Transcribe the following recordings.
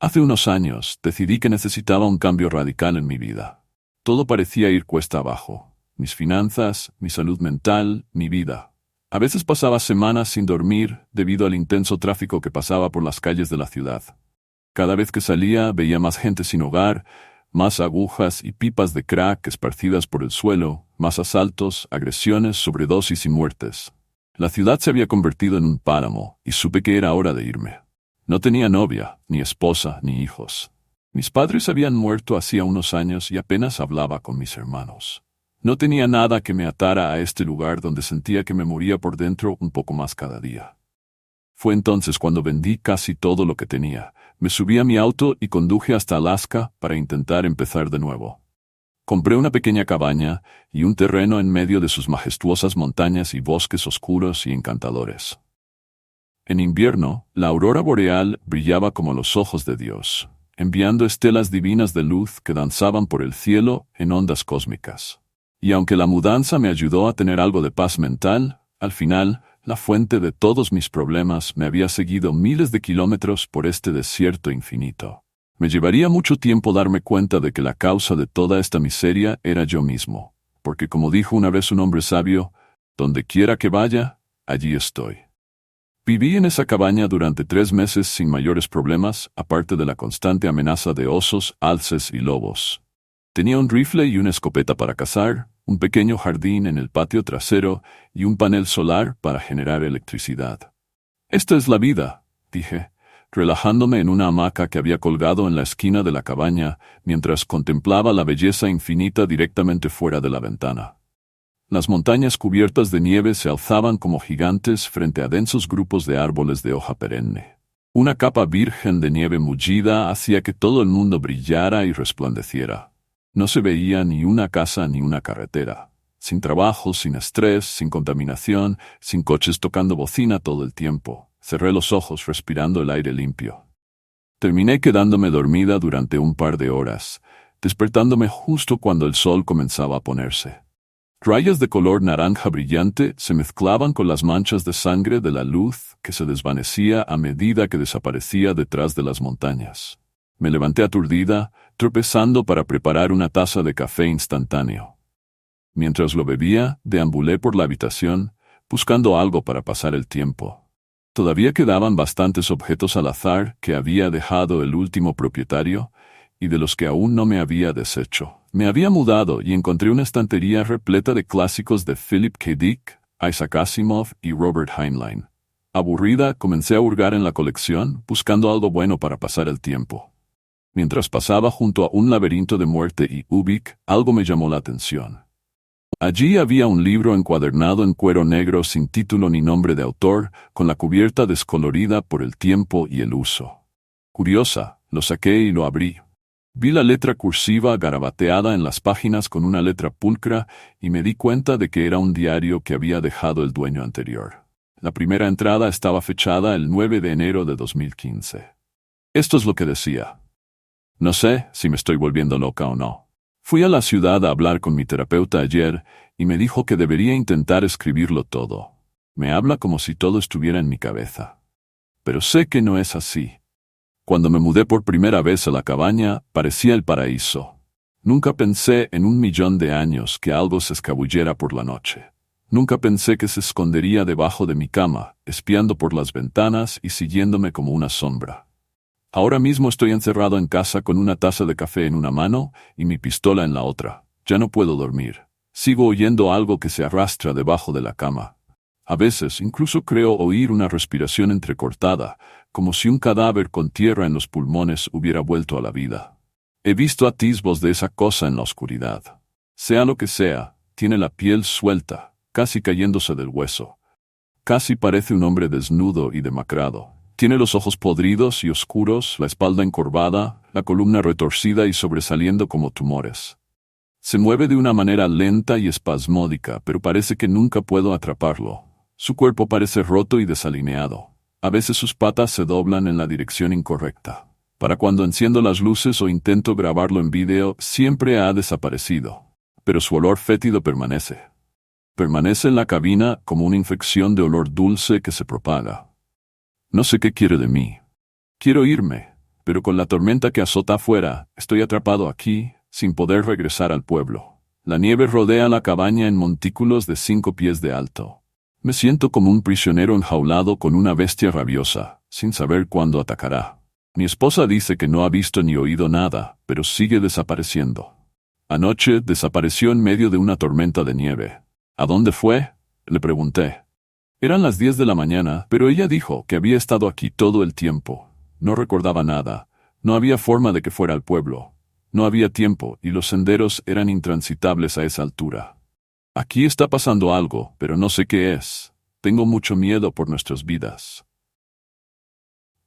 Hace unos años decidí que necesitaba un cambio radical en mi vida. Todo parecía ir cuesta abajo. Mis finanzas, mi salud mental, mi vida. A veces pasaba semanas sin dormir debido al intenso tráfico que pasaba por las calles de la ciudad. Cada vez que salía veía más gente sin hogar, más agujas y pipas de crack esparcidas por el suelo, más asaltos, agresiones, sobredosis y muertes. La ciudad se había convertido en un páramo y supe que era hora de irme. No tenía novia, ni esposa, ni hijos. Mis padres habían muerto hacía unos años y apenas hablaba con mis hermanos. No tenía nada que me atara a este lugar donde sentía que me moría por dentro un poco más cada día. Fue entonces cuando vendí casi todo lo que tenía. Me subí a mi auto y conduje hasta Alaska para intentar empezar de nuevo. Compré una pequeña cabaña y un terreno en medio de sus majestuosas montañas y bosques oscuros y encantadores. En invierno, la aurora boreal brillaba como los ojos de Dios, enviando estelas divinas de luz que danzaban por el cielo en ondas cósmicas. Y aunque la mudanza me ayudó a tener algo de paz mental, al final, la fuente de todos mis problemas me había seguido miles de kilómetros por este desierto infinito. Me llevaría mucho tiempo darme cuenta de que la causa de toda esta miseria era yo mismo, porque como dijo una vez un hombre sabio, donde quiera que vaya, allí estoy. Viví en esa cabaña durante 3 meses sin mayores problemas, aparte de la constante amenaza de osos, alces y lobos. Tenía un rifle y una escopeta para cazar, un pequeño jardín en el patio trasero y un panel solar para generar electricidad. Esta es la vida, dije, relajándome en una hamaca que había colgado en la esquina de la cabaña mientras contemplaba la belleza infinita directamente fuera de la ventana. Las montañas cubiertas de nieve se alzaban como gigantes frente a densos grupos de árboles de hoja perenne. Una capa virgen de nieve mullida hacía que todo el mundo brillara y resplandeciera. No se veía ni una casa ni una carretera. Sin trabajo, sin estrés, sin contaminación, sin coches tocando bocina todo el tiempo. Cerré los ojos respirando el aire limpio. Terminé quedándome dormida durante un par de horas, despertándome justo cuando el sol comenzaba a ponerse. Rayas de color naranja brillante se mezclaban con las manchas de sangre de la luz que se desvanecía a medida que desaparecía detrás de las montañas. Me levanté aturdida, tropezando para preparar una taza de café instantáneo. Mientras lo bebía, deambulé por la habitación, buscando algo para pasar el tiempo. Todavía quedaban bastantes objetos al azar que había dejado el último propietario y de los que aún no me había deshecho. Me había mudado y encontré una estantería repleta de clásicos de Philip K. Dick, Isaac Asimov y Robert Heinlein. Aburrida, comencé a hurgar en la colección, buscando algo bueno para pasar el tiempo. Mientras pasaba junto a un laberinto de muerte y Ubik, algo me llamó la atención. Allí había un libro encuadernado en cuero negro sin título ni nombre de autor, con la cubierta descolorida por el tiempo y el uso. Curiosa, lo saqué y lo abrí. Vi la letra cursiva garabateada en las páginas con una letra pulcra y me di cuenta de que era un diario que había dejado el dueño anterior. La primera entrada estaba fechada el 9 de enero de 2015. Esto es lo que decía. No sé si me estoy volviendo loca o no. Fui a la ciudad a hablar con mi terapeuta ayer y me dijo que debería intentar escribirlo todo. Me habla como si todo estuviera en mi cabeza. Pero sé que no es así. Cuando me mudé por primera vez a la cabaña, parecía el paraíso. Nunca pensé en 1.000.000 de años que algo se escabullera por la noche. Nunca pensé que se escondería debajo de mi cama, espiando por las ventanas y siguiéndome como una sombra. Ahora mismo estoy encerrado en casa con una taza de café en una mano y mi pistola en la otra. Ya no puedo dormir. Sigo oyendo algo que se arrastra debajo de la cama. A veces incluso creo oír una respiración entrecortada, como si un cadáver con tierra en los pulmones hubiera vuelto a la vida. He visto atisbos de esa cosa en la oscuridad. Sea lo que sea, tiene la piel suelta, casi cayéndose del hueso. Casi parece un hombre desnudo y demacrado. Tiene los ojos podridos y oscuros, la espalda encorvada, la columna retorcida y sobresaliendo como tumores. Se mueve de una manera lenta y espasmódica, pero parece que nunca puedo atraparlo. Su cuerpo parece roto y desalineado. A veces sus patas se doblan en la dirección incorrecta. Para cuando enciendo las luces o intento grabarlo en vídeo, siempre ha desaparecido. Pero su olor fétido permanece. Permanece en la cabina como una infección de olor dulce que se propaga. No sé qué quiere de mí. Quiero irme, Pero con la tormenta que azota afuera, estoy atrapado aquí, sin poder regresar al pueblo. La nieve rodea la cabaña en montículos de 5 pies de alto. Me siento como un prisionero enjaulado con una bestia rabiosa, sin saber cuándo atacará. Mi esposa dice que no ha visto ni oído nada, pero sigue desapareciendo. Anoche desapareció en medio de una tormenta de nieve. ¿A dónde fue?, le pregunté. Eran las 10 de la mañana, pero ella dijo que había estado aquí todo el tiempo. No recordaba nada. No había forma de que fuera al pueblo. No había tiempo y los senderos eran intransitables a esa altura. Aquí está pasando algo, pero no sé qué es. Tengo mucho miedo por nuestras vidas.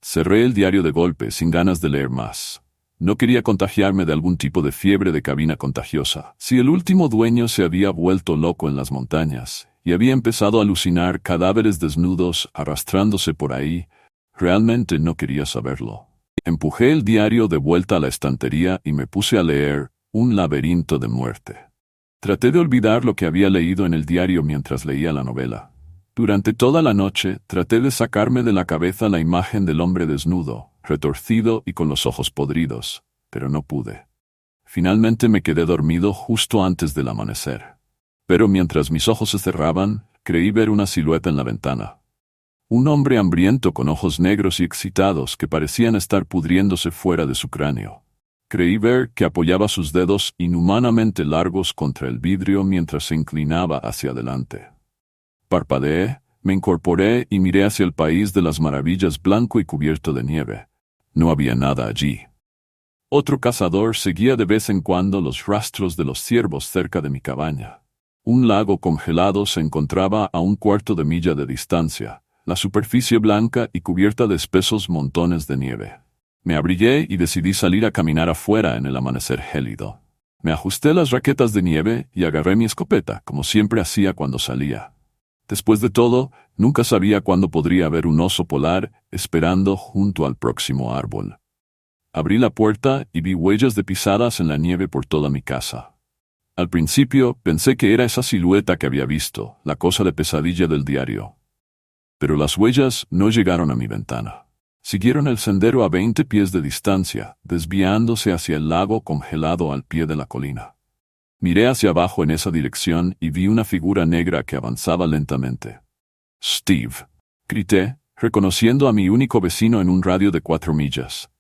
Cerré el diario de golpe, sin ganas de leer más. No quería contagiarme de algún tipo de fiebre de cabina contagiosa. Si el último dueño se había vuelto loco en las montañas y había empezado a alucinar cadáveres desnudos arrastrándose por ahí, realmente no quería saberlo. Empujé el diario de vuelta a la estantería y me puse a leer Un laberinto de muerte. Traté de olvidar lo que había leído en el diario mientras leía la novela. Durante toda la noche traté de sacarme de la cabeza la imagen del hombre desnudo, retorcido y con los ojos podridos, pero no pude. Finalmente me quedé dormido justo antes del amanecer. Pero mientras mis ojos se cerraban, creí ver una silueta en la ventana. Un hombre hambriento con ojos negros y excitados que parecían estar pudriéndose fuera de su cráneo. Creí ver que apoyaba sus dedos inhumanamente largos contra el vidrio mientras se inclinaba hacia adelante. Parpadeé, me incorporé y miré hacia el país de las maravillas blanco y cubierto de nieve. No había nada allí. Otro cazador seguía de vez en cuando los rastros de los ciervos cerca de mi cabaña. Un lago congelado se encontraba a 1/4 de milla de distancia, la superficie blanca y cubierta de espesos montones de nieve. Me abrigué y decidí salir a caminar afuera en el amanecer gélido. Me ajusté las raquetas de nieve y agarré mi escopeta, como siempre hacía cuando salía. Después de todo, nunca sabía cuándo podría haber un oso polar esperando junto al próximo árbol. Abrí la puerta y vi huellas de pisadas en la nieve por toda mi casa. Al principio pensé que era esa silueta que había visto, la cosa de pesadilla del diario. Pero las huellas no llegaron a mi ventana. Siguieron el sendero a 20 pies de distancia, desviándose hacia el lago congelado al pie de la colina. Miré hacia abajo en esa dirección y vi una figura negra que avanzaba lentamente. «Steve», grité, reconociendo a mi único vecino en un radio de 4 millas.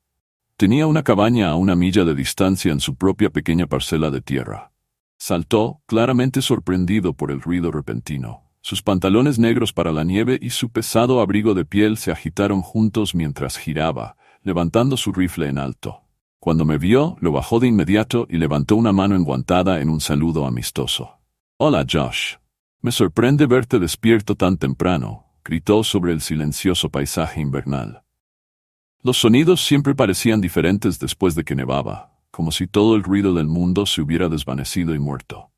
Tenía una cabaña a 1 milla de distancia en su propia pequeña parcela de tierra. Saltó, claramente sorprendido por el ruido repentino. Sus pantalones negros para la nieve y su pesado abrigo de piel se agitaron juntos mientras giraba, levantando su rifle en alto. Cuando me vio, lo bajó de inmediato y levantó una mano enguantada en un saludo amistoso. «Hola, Josh. Me sorprende verte despierto tan temprano», gritó sobre el silencioso paisaje invernal. Los sonidos siempre parecían diferentes después de que nevaba, como si todo el ruido del mundo se hubiera desvanecido y muerto.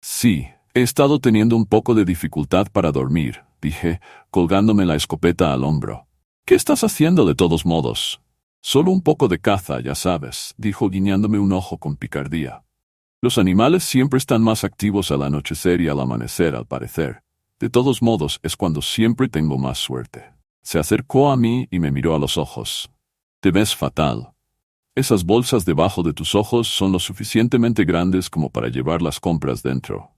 «Sí, he estado teniendo un poco de dificultad para dormir», dije, colgándome la escopeta al hombro. «¿Qué estás haciendo de todos modos?» «Solo un poco de caza, ya sabes», dijo guiñándome un ojo con picardía. «Los animales siempre están más activos al anochecer y al amanecer, al parecer. De todos modos, es cuando siempre tengo más suerte». Se acercó a mí y me miró a los ojos. «Te ves fatal. Esas bolsas debajo de tus ojos son lo suficientemente grandes como para llevar las compras dentro».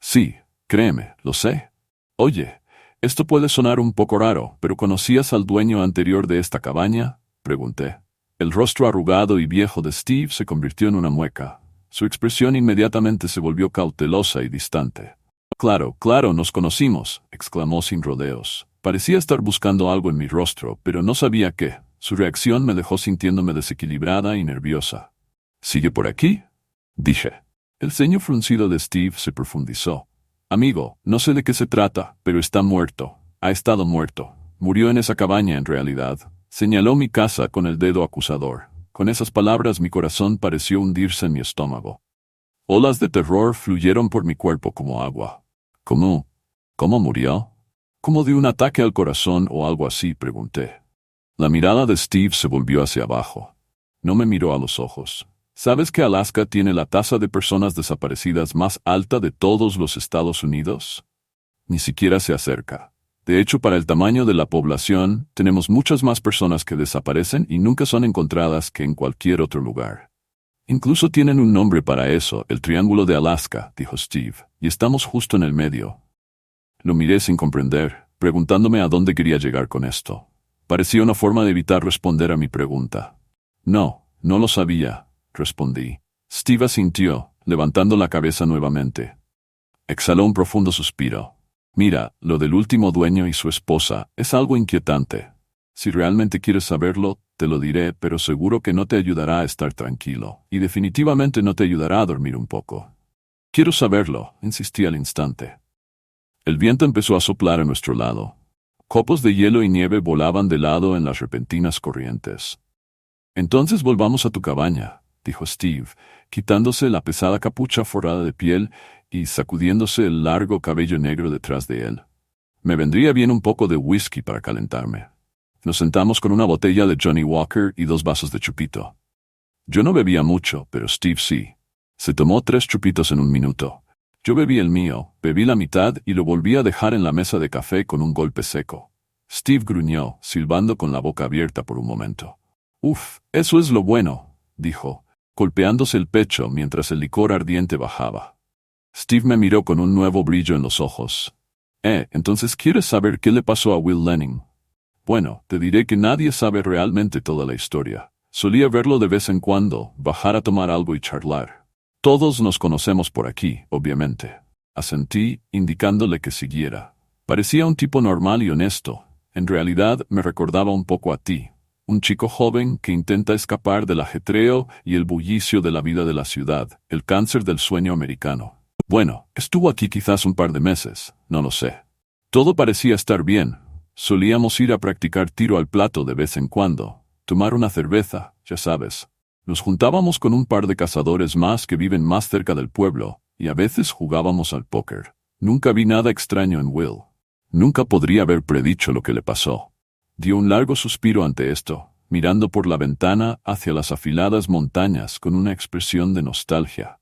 «Sí, créeme, lo sé». «Oye, esto puede sonar un poco raro, pero ¿conocías al dueño anterior de esta cabaña?», pregunté. El rostro arrugado y viejo de Steve se convirtió en una mueca. Su expresión inmediatamente se volvió cautelosa y distante. «Claro, claro, nos conocimos», exclamó sin rodeos. Parecía estar buscando algo en mi rostro, pero no sabía qué. Su reacción me dejó sintiéndome desequilibrada y nerviosa. «¿Sigue por aquí?», dije. El ceño fruncido de Steve se profundizó. «Amigo, no sé de qué se trata, pero está muerto. Ha estado muerto. Murió en esa cabaña en realidad». Señaló mi casa con el dedo acusador. Con esas palabras mi corazón pareció hundirse en mi estómago. Olas de terror fluyeron por mi cuerpo como agua. «¿Cómo murió?» «¿Como de un ataque al corazón o algo así?», pregunté. La mirada de Steve se volvió hacia abajo. No me miró a los ojos. «¿Sabes que Alaska tiene la tasa de personas desaparecidas más alta de todos los Estados Unidos?» «Ni siquiera se acerca». De hecho, para el tamaño de la población, tenemos muchas más personas que desaparecen y nunca son encontradas que en cualquier otro lugar. Incluso tienen un nombre para eso, el Triángulo de Alaska, dijo Steve, y estamos justo en el medio. Lo miré sin comprender, preguntándome a dónde quería llegar con esto. Parecía una forma de evitar responder a mi pregunta. No lo sabía, respondí. Steve asintió, levantando la cabeza nuevamente. Exhaló un profundo suspiro. Mira, lo del último dueño y su esposa es algo inquietante. Si realmente quieres saberlo, te lo diré, pero seguro que no te ayudará a estar tranquilo, y definitivamente no te ayudará a dormir un poco. Quiero saberlo, insistí al instante. El viento empezó a soplar a nuestro lado. Copos de hielo y nieve volaban de lado en las repentinas corrientes. Entonces volvamos a tu cabaña, dijo Steve, quitándose la pesada capucha forrada de piel y sacudiéndose el largo cabello negro detrás de él. Me vendría bien un poco de whisky para calentarme. Nos sentamos con una botella de Johnny Walker y 2 vasos de chupito. Yo no bebía mucho, pero Steve sí. Se tomó 3 chupitos en un minuto. Yo bebí el mío, bebí la mitad y lo volví a dejar en la mesa de café con un golpe seco. Steve gruñó, silbando con la boca abierta por un momento. «Uf, eso es lo bueno», dijo, golpeándose el pecho mientras el licor ardiente bajaba. Steve me miró con un nuevo brillo en los ojos. Entonces ¿quieres saber qué le pasó a Will Lenning? Bueno, te diré que nadie sabe realmente toda la historia. Solía verlo de vez en cuando, bajar a tomar algo y charlar. Todos nos conocemos por aquí, obviamente. Asentí, indicándole que siguiera. Parecía un tipo normal y honesto. En realidad, me recordaba un poco a ti. Un chico joven que intenta escapar del ajetreo y el bullicio de la vida de la ciudad, el cáncer del sueño americano. Bueno, estuvo aquí quizás un par de meses, no lo sé. Todo parecía estar bien. Solíamos ir a practicar tiro al plato de vez en cuando, tomar una cerveza, ya sabes. Nos juntábamos con un par de cazadores más que viven más cerca del pueblo, y a veces jugábamos al póker. Nunca vi nada extraño en Will. Nunca podría haber predicho lo que le pasó. Dio un largo suspiro ante esto, mirando por la ventana hacia las afiladas montañas con una expresión de nostalgia.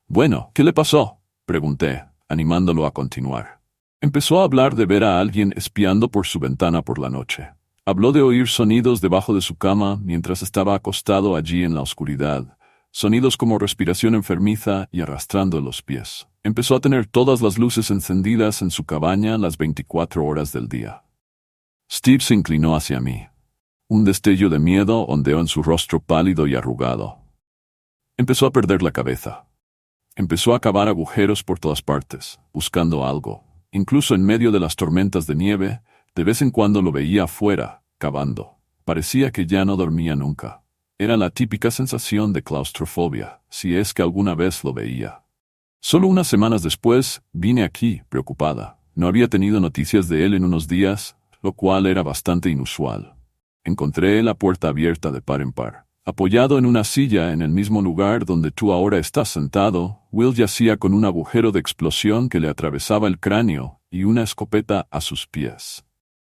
«Bueno, ¿qué le pasó?», pregunté, animándolo a continuar. Empezó a hablar de ver a alguien espiando por su ventana por la noche. Habló de oír sonidos debajo de su cama mientras estaba acostado allí en la oscuridad, sonidos como respiración enfermiza y arrastrando los pies. Empezó a tener todas las luces encendidas en su cabaña las 24 horas del día. Steve se inclinó hacia mí. Un destello de miedo ondeó en su rostro pálido y arrugado. Empezó a perder la cabeza. Empezó a cavar agujeros por todas partes, buscando algo. Incluso en medio de las tormentas de nieve, de vez en cuando lo veía afuera, cavando. Parecía que ya no dormía nunca. Era la típica sensación de claustrofobia, si es que alguna vez lo veía. Solo unas semanas después, vine aquí, preocupada. No había tenido noticias de él en unos días, lo cual era bastante inusual. Encontré la puerta abierta de par en par. Apoyado en una silla en el mismo lugar donde tú ahora estás sentado, Will yacía con un agujero de explosión que le atravesaba el cráneo y una escopeta a sus pies.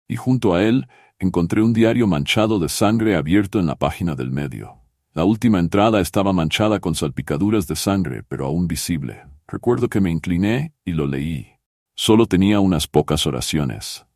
Y junto a él, encontré un diario manchado de sangre abierto en la página del medio. La última entrada estaba manchada con salpicaduras de sangre, pero aún visible. Recuerdo que me incliné y lo leí. Solo tenía unas pocas oraciones.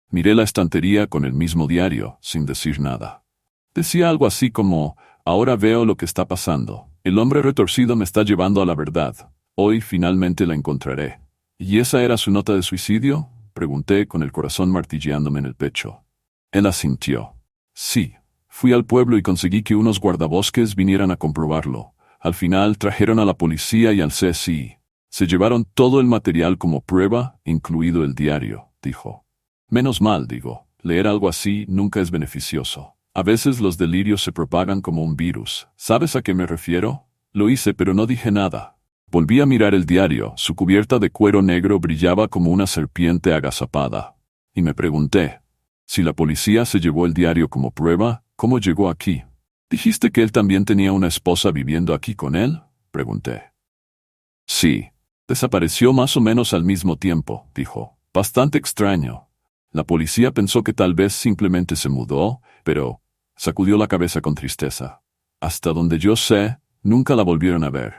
Miré la estantería con el mismo diario, sin decir nada. Decía algo así como: «Ahora veo lo que está pasando. El hombre retorcido me está llevando a la verdad. Hoy finalmente la encontraré». ¿Y esa era su nota de suicidio?, pregunté con el corazón martilleándome en el pecho. Él asintió. «Sí. Fui al pueblo y conseguí que unos guardabosques vinieran a comprobarlo. Al final trajeron a la policía y al CSI. Se llevaron todo el material como prueba, incluido el diario», dijo. Menos mal, digo. Leer algo así nunca es beneficioso. A veces los delirios se propagan como un virus. ¿Sabes a qué me refiero? Lo hice, pero no dije nada. Volví a mirar el diario. Su cubierta de cuero negro brillaba como una serpiente agazapada. Y me pregunté, si la policía se llevó el diario como prueba, ¿cómo llegó aquí? ¿Dijiste que él también tenía una esposa viviendo aquí con él?, pregunté. Sí. Desapareció más o menos al mismo tiempo, dijo. Bastante extraño. La policía pensó que tal vez simplemente se mudó, pero sacudió la cabeza con tristeza. Hasta donde yo sé, nunca la volvieron a ver.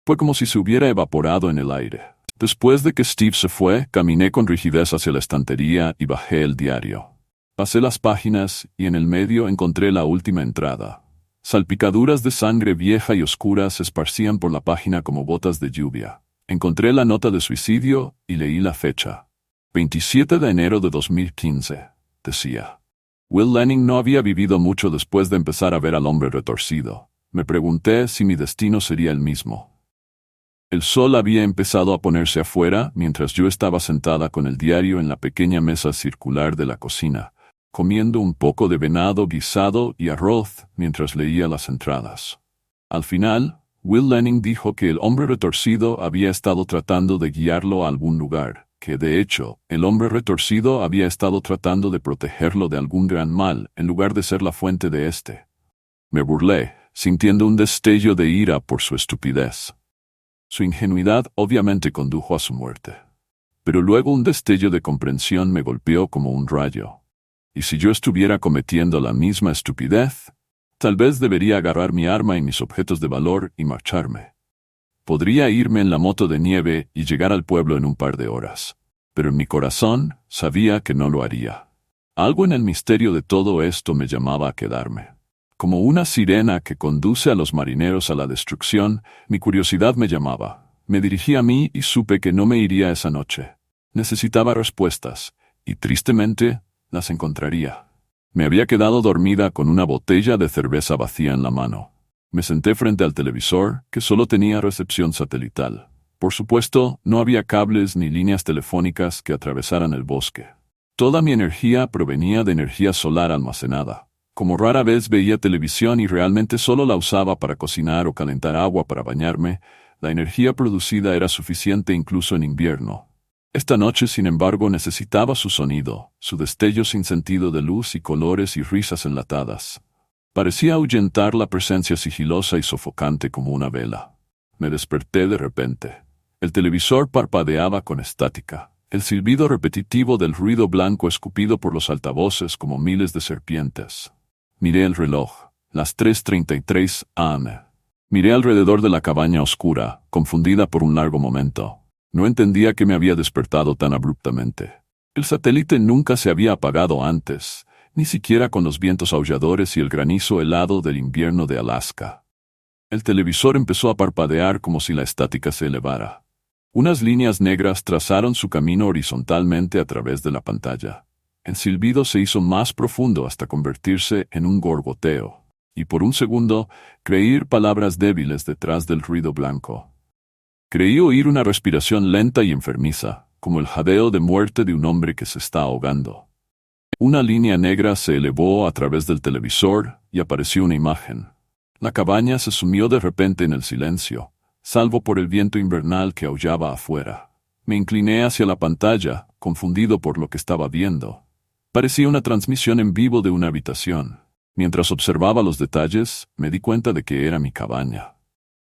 Fue como si se hubiera evaporado en el aire. Después de que Steve se fue, caminé con rigidez hacia la estantería y bajé el diario. Pasé las páginas y en el medio encontré la última entrada. Salpicaduras de sangre vieja y oscura se esparcían por la página como gotas de lluvia. Encontré la nota de suicidio y leí la fecha. 27 de enero de 2015, decía. Will Lanning no había vivido mucho después de empezar a ver al hombre retorcido. Me pregunté si mi destino sería el mismo. El sol había empezado a ponerse afuera mientras yo estaba sentada con el diario en la pequeña mesa circular de la cocina, comiendo un poco de venado guisado y arroz mientras leía las entradas. Al final, Will Lanning dijo que el hombre retorcido había estado tratando de guiarlo a algún lugar, que de hecho, el hombre retorcido había estado tratando de protegerlo de algún gran mal en lugar de ser la fuente de este. Me burlé, sintiendo un destello de ira por su estupidez. Su ingenuidad obviamente condujo a su muerte. Pero luego un destello de comprensión me golpeó como un rayo. ¿Y si yo estuviera cometiendo la misma estupidez? Tal vez debería agarrar mi arma y mis objetos de valor y marcharme. Podría irme en la moto de nieve y llegar al pueblo en un par de horas. Pero en mi corazón sabía que no lo haría. Algo en el misterio de todo esto me llamaba a quedarme. Como una sirena que conduce a los marineros a la destrucción, mi curiosidad me llamaba. Me dirigí a mí y supe que no me iría esa noche. Necesitaba respuestas, y tristemente las encontraría. Me había quedado dormida con una botella de cerveza vacía en la mano. Me senté frente al televisor, que solo tenía recepción satelital. Por supuesto, no había cables ni líneas telefónicas que atravesaran el bosque. Toda mi energía provenía de energía solar almacenada. Como rara vez veía televisión y realmente solo la usaba para cocinar o calentar agua para bañarme, la energía producida era suficiente incluso en invierno. Esta noche, sin embargo, necesitaba su sonido, su destello sin sentido de luz y colores y risas enlatadas. Parecía ahuyentar la presencia sigilosa y sofocante como una vela. Me desperté de repente. El televisor parpadeaba con estática. El silbido repetitivo del ruido blanco escupido por los altavoces como miles de serpientes. Miré el reloj, las 3:33 am. Miré alrededor de la cabaña oscura, confundida por un largo momento. No entendía que me había despertado tan abruptamente. El satélite nunca se había apagado antes, ni siquiera con los vientos aulladores y el granizo helado del invierno de Alaska. El televisor empezó a parpadear como si la estática se elevara. Unas líneas negras trazaron su camino horizontalmente a través de la pantalla. El silbido se hizo más profundo hasta convertirse en un gorgoteo, y por un segundo creí oír palabras débiles detrás del ruido blanco. Creí oír una respiración lenta y enfermiza, como el jadeo de muerte de un hombre que se está ahogando. Una línea negra se elevó a través del televisor y apareció una imagen. La cabaña se sumió de repente en el silencio, salvo por el viento invernal que aullaba afuera. Me incliné hacia la pantalla, confundido por lo que estaba viendo. Parecía una transmisión en vivo de una habitación. Mientras observaba los detalles, me di cuenta de que era mi cabaña.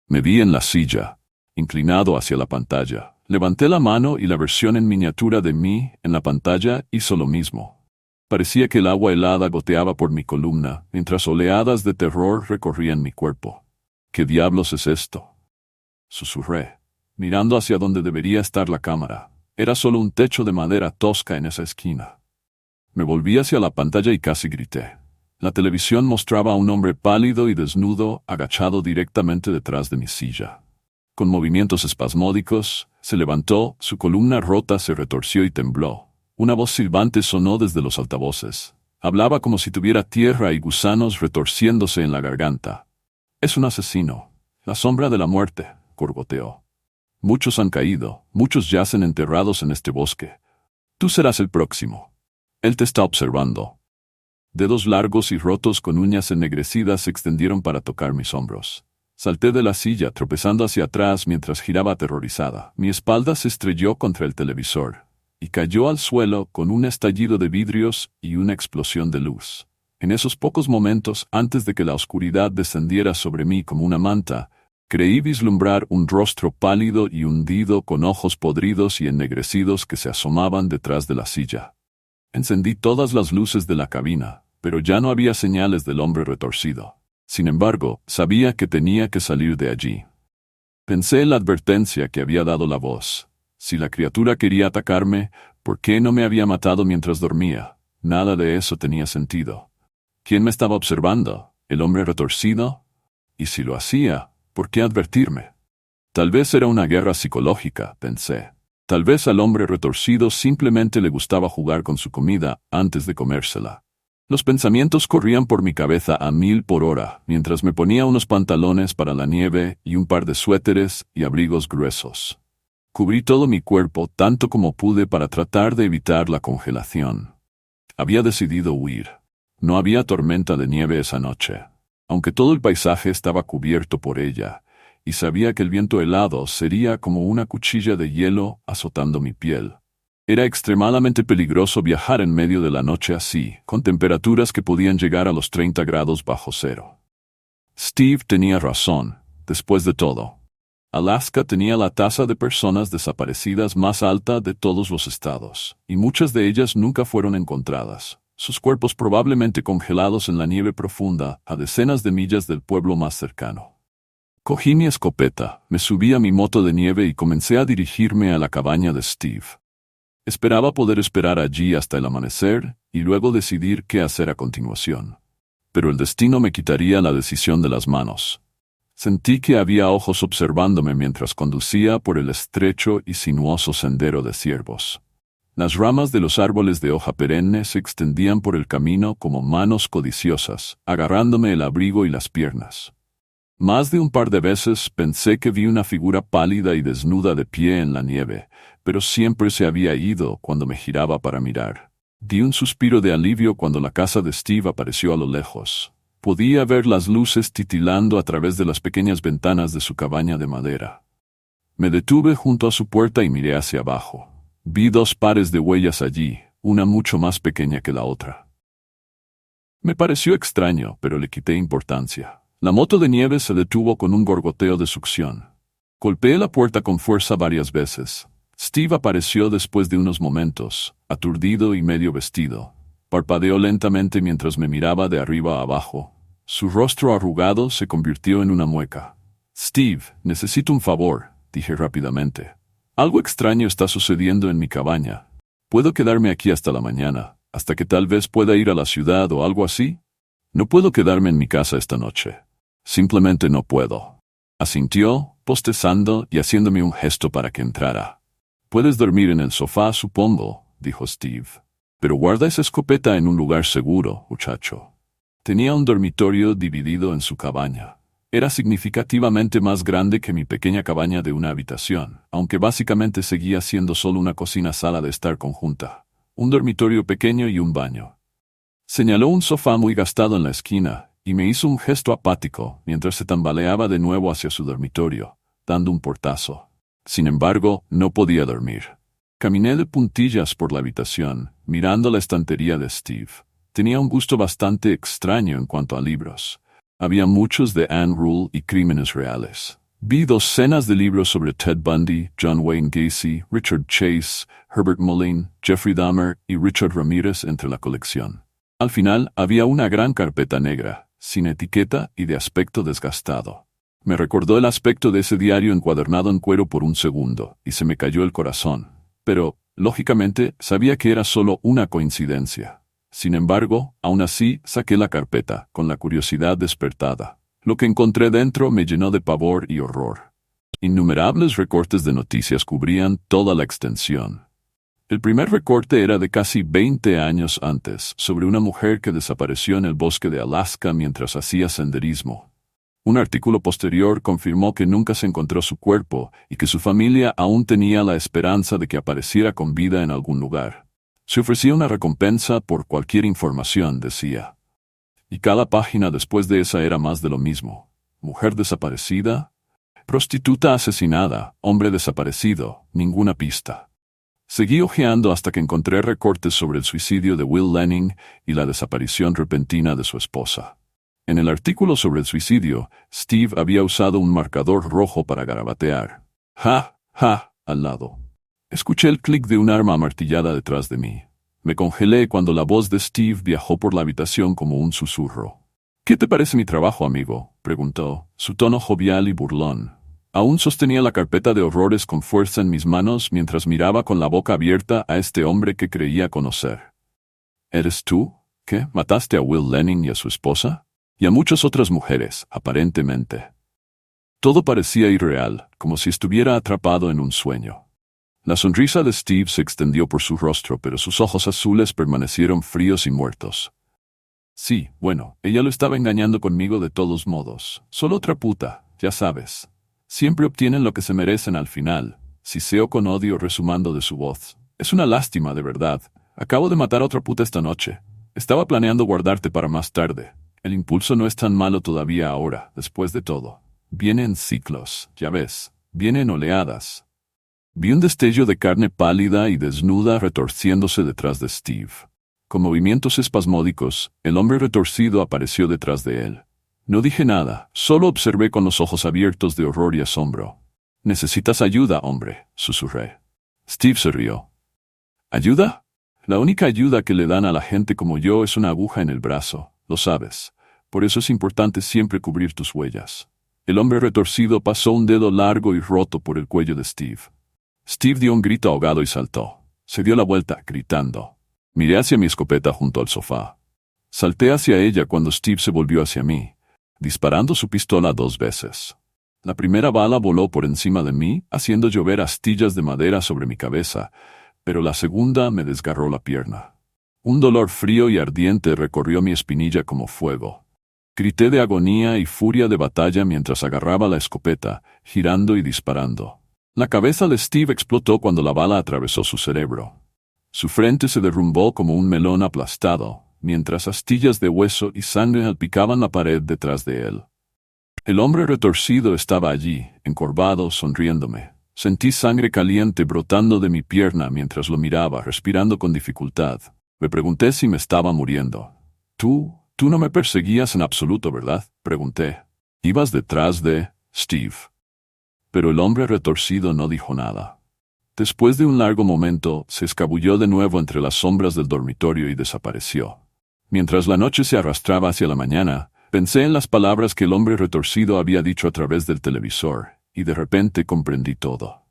Me vi en la silla, inclinado hacia la pantalla. Levanté la mano y la versión en miniatura de mí en la pantalla hizo lo mismo. Parecía que el agua helada goteaba por mi columna, mientras oleadas de terror recorrían mi cuerpo. ¿Qué diablos es esto?, susurré, mirando hacia donde debería estar la cámara. Era solo un techo de madera tosca en esa esquina. Me volví hacia la pantalla y casi grité. La televisión mostraba a un hombre pálido y desnudo, agachado directamente detrás de mi silla. Con movimientos espasmódicos, se levantó, su columna rota se retorció y tembló. Una voz silbante sonó desde los altavoces. Hablaba como si tuviera tierra y gusanos retorciéndose en la garganta. «Es un asesino. La sombra de la muerte», gorgoteó. «Muchos han caído, muchos yacen enterrados en este bosque. Tú serás el próximo. Él te está observando». Dedos largos y rotos con uñas ennegrecidas se extendieron para tocar mis hombros. Salté de la silla, tropezando hacia atrás mientras giraba aterrorizada. Mi espalda se estrelló contra el televisor y cayó al suelo con un estallido de vidrios y una explosión de luz. En esos pocos momentos, antes de que la oscuridad descendiera sobre mí como una manta, creí vislumbrar un rostro pálido y hundido con ojos podridos y ennegrecidos que se asomaban detrás de la silla. Encendí todas las luces de la cabina, pero ya no había señales del hombre retorcido. Sin embargo, sabía que tenía que salir de allí. Pensé en la advertencia que había dado la voz. Si la criatura quería atacarme, ¿por qué no me había matado mientras dormía? Nada de eso tenía sentido. ¿Quién me estaba observando? ¿El hombre retorcido? Y si lo hacía, ¿por qué advertirme? Tal vez era una guerra psicológica, pensé. Tal vez al hombre retorcido simplemente le gustaba jugar con su comida antes de comérsela. Los pensamientos corrían por mi cabeza a 1000 por hora, mientras me ponía unos pantalones para la nieve y un par de suéteres y abrigos gruesos. Cubrí todo mi cuerpo tanto como pude para tratar de evitar la congelación. Había decidido huir. No había tormenta de nieve esa noche, aunque todo el paisaje estaba cubierto por ella, y sabía que el viento helado sería como una cuchilla de hielo azotando mi piel. Era extremadamente peligroso viajar en medio de la noche así, con temperaturas que podían llegar a los 30 grados bajo cero. Steve tenía razón, después de todo. Alaska tenía la tasa de personas desaparecidas más alta de todos los estados, y muchas de ellas nunca fueron encontradas, sus cuerpos probablemente congelados en la nieve profunda a decenas de millas del pueblo más cercano. Cogí mi escopeta, me subí a mi moto de nieve y comencé a dirigirme a la cabaña de Steve. Esperaba poder esperar allí hasta el amanecer y luego decidir qué hacer a continuación. Pero el destino me quitaría la decisión de las manos. Sentí que había ojos observándome mientras conducía por el estrecho y sinuoso sendero de ciervos. Las ramas de los árboles de hoja perenne se extendían por el camino como manos codiciosas, agarrándome el abrigo y las piernas. Más de un par de veces pensé que vi una figura pálida y desnuda de pie en la nieve, pero siempre se había ido cuando me giraba para mirar. Di un suspiro de alivio cuando la casa de Steve apareció a lo lejos. Podía ver las luces titilando a través de las pequeñas ventanas de su cabaña de madera. Me detuve junto a su puerta y miré hacia abajo. Vi 2 pares de huellas allí, una mucho más pequeña que la otra. Me pareció extraño, pero le quité importancia. La moto de nieve se detuvo con un gorgoteo de succión. Golpeé la puerta con fuerza varias veces. Steve apareció después de unos momentos, aturdido y medio vestido. Parpadeó lentamente mientras me miraba de arriba a abajo. Su rostro arrugado se convirtió en una mueca. «Steve, necesito un favor», dije rápidamente. «Algo extraño está sucediendo en mi cabaña. ¿Puedo quedarme aquí hasta la mañana, hasta que tal vez pueda ir a la ciudad o algo así? No puedo quedarme en mi casa esta noche. Simplemente no puedo». Asintió, bostezando y haciéndome un gesto para que entrara. «Puedes dormir en el sofá, supongo», dijo Steve. «Pero guarda esa escopeta en un lugar seguro, muchacho». Tenía un dormitorio dividido en su cabaña. Era significativamente más grande que mi pequeña cabaña de una habitación, aunque básicamente seguía siendo solo una cocina-sala de estar conjunta. Un dormitorio pequeño y un baño. Señaló un sofá muy gastado en la esquina, y me hizo un gesto apático mientras se tambaleaba de nuevo hacia su dormitorio, dando un portazo. Sin embargo, no podía dormir. Caminé de puntillas por la habitación, mirando la estantería de Steve. Tenía un gusto bastante extraño en cuanto a libros. Había muchos de Anne Rule y crímenes reales. Vi docenas de libros sobre Ted Bundy, John Wayne Gacy, Richard Chase, Herbert Mullin, Jeffrey Dahmer y Richard Ramírez entre la colección. Al final había una gran carpeta negra, sin etiqueta y de aspecto desgastado. Me recordó el aspecto de ese diario encuadernado en cuero por un segundo, y se me cayó el corazón. Pero, lógicamente, sabía que era solo una coincidencia. Sin embargo, aún así, saqué la carpeta, con la curiosidad despertada. Lo que encontré dentro me llenó de pavor y horror. Innumerables recortes de noticias cubrían toda la extensión. El primer recorte era de casi 20 años antes, sobre una mujer que desapareció en el bosque de Alaska mientras hacía senderismo. Un artículo posterior confirmó que nunca se encontró su cuerpo y que su familia aún tenía la esperanza de que apareciera con vida en algún lugar. Se ofrecía una recompensa por cualquier información, decía. Y cada página después de esa era más de lo mismo. Mujer desaparecida, prostituta asesinada, hombre desaparecido, ninguna pista. Seguí hojeando hasta que encontré recortes sobre el suicidio de Will Lenning y la desaparición repentina de su esposa. En el artículo sobre el suicidio, Steve había usado un marcador rojo para garabatear. «Ja, ja», al lado. Escuché el clic de un arma amartillada detrás de mí. Me congelé cuando la voz de Steve viajó por la habitación como un susurro. «¿Qué te parece mi trabajo, amigo?», preguntó, su tono jovial y burlón. Aún sostenía la carpeta de horrores con fuerza en mis manos mientras miraba con la boca abierta a este hombre que creía conocer. ¿Eres tú? ¿Qué? ¿Mataste a Will Lenning y a su esposa? Y a muchas otras mujeres, aparentemente. Todo parecía irreal, como si estuviera atrapado en un sueño. La sonrisa de Steve se extendió por su rostro, pero sus ojos azules permanecieron fríos y muertos. Sí, bueno, ella lo estaba engañando conmigo de todos modos. Solo otra puta, ya sabes. Siempre obtienen lo que se merecen al final, siseo con odio resumando de su voz. Es una lástima, de verdad. Acabo de matar a otra puta esta noche. Estaba planeando guardarte para más tarde. El impulso no es tan malo todavía ahora, después de todo. Viene en ciclos, ya ves. Viene en oleadas. Vi un destello de carne pálida y desnuda retorciéndose detrás de Steve. Con movimientos espasmódicos, el hombre retorcido apareció detrás de él. No dije nada, solo observé con los ojos abiertos de horror y asombro. «Necesitas ayuda, hombre», susurré. Steve se rió. ¿Ayuda? La única ayuda que le dan a la gente como yo es una aguja en el brazo, lo sabes. Por eso es importante siempre cubrir tus huellas. El hombre retorcido pasó un dedo largo y roto por el cuello de Steve. Steve dio un grito ahogado y saltó. Se dio la vuelta, gritando. Miré hacia mi escopeta junto al sofá. Salté hacia ella cuando Steve se volvió hacia mí, disparando su pistola 2 veces. La primera bala voló por encima de mí, haciendo llover astillas de madera sobre mi cabeza, pero la segunda me desgarró la pierna. Un dolor frío y ardiente recorrió mi espinilla como fuego. Grité de agonía y furia de batalla mientras agarraba la escopeta, girando y disparando. La cabeza de Steve explotó cuando la bala atravesó su cerebro. Su frente se derrumbó como un melón aplastado, mientras astillas de hueso y sangre salpicaban la pared detrás de él. El hombre retorcido estaba allí, encorvado, sonriéndome. Sentí sangre caliente brotando de mi pierna mientras lo miraba, respirando con dificultad. Me pregunté si me estaba muriendo. Tú no me perseguías en absoluto, ¿verdad?, pregunté. Ibas detrás de Steve. Pero el hombre retorcido no dijo nada. Después de un largo momento, se escabulló de nuevo entre las sombras del dormitorio y desapareció. Mientras la noche se arrastraba hacia la mañana, pensé en las palabras que el hombre retorcido había dicho a través del televisor, y de repente comprendí todo.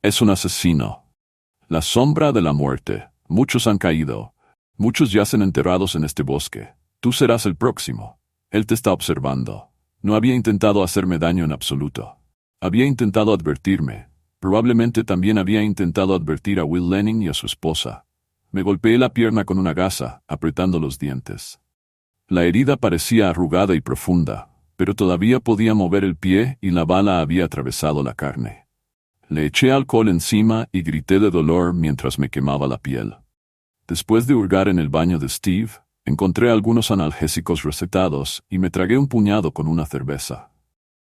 Es un asesino. La sombra de la muerte. Muchos han caído. Muchos yacen enterrados en este bosque. Tú serás el próximo. Él te está observando. No había intentado hacerme daño en absoluto. Había intentado advertirme. Probablemente también había intentado advertir a Will Lenning y a su esposa. Me golpeé la pierna con una gasa, apretando los dientes. La herida parecía arrugada y profunda, pero todavía podía mover el pie y la bala había atravesado la carne. Le eché alcohol encima y grité de dolor mientras me quemaba la piel. Después de hurgar en el baño de Steve, encontré algunos analgésicos recetados y me tragué un puñado con una cerveza.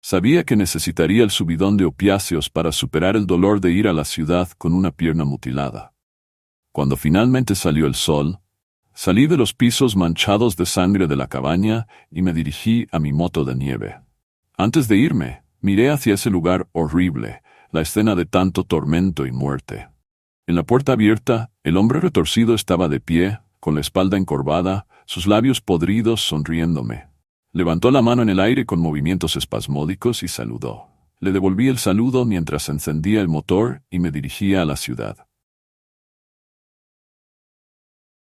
Sabía que necesitaría el subidón de opiáceos para superar el dolor de ir a la ciudad con una pierna mutilada. Cuando finalmente salió el sol, salí de los pisos manchados de sangre de la cabaña y me dirigí a mi moto de nieve. Antes de irme, miré hacia ese lugar horrible, la escena de tanto tormento y muerte. En la puerta abierta, el hombre retorcido estaba de pie, con la espalda encorvada, sus labios podridos sonriéndome. Levantó la mano en el aire con movimientos espasmódicos y saludó. Le devolví el saludo mientras encendía el motor y me dirigía a la ciudad.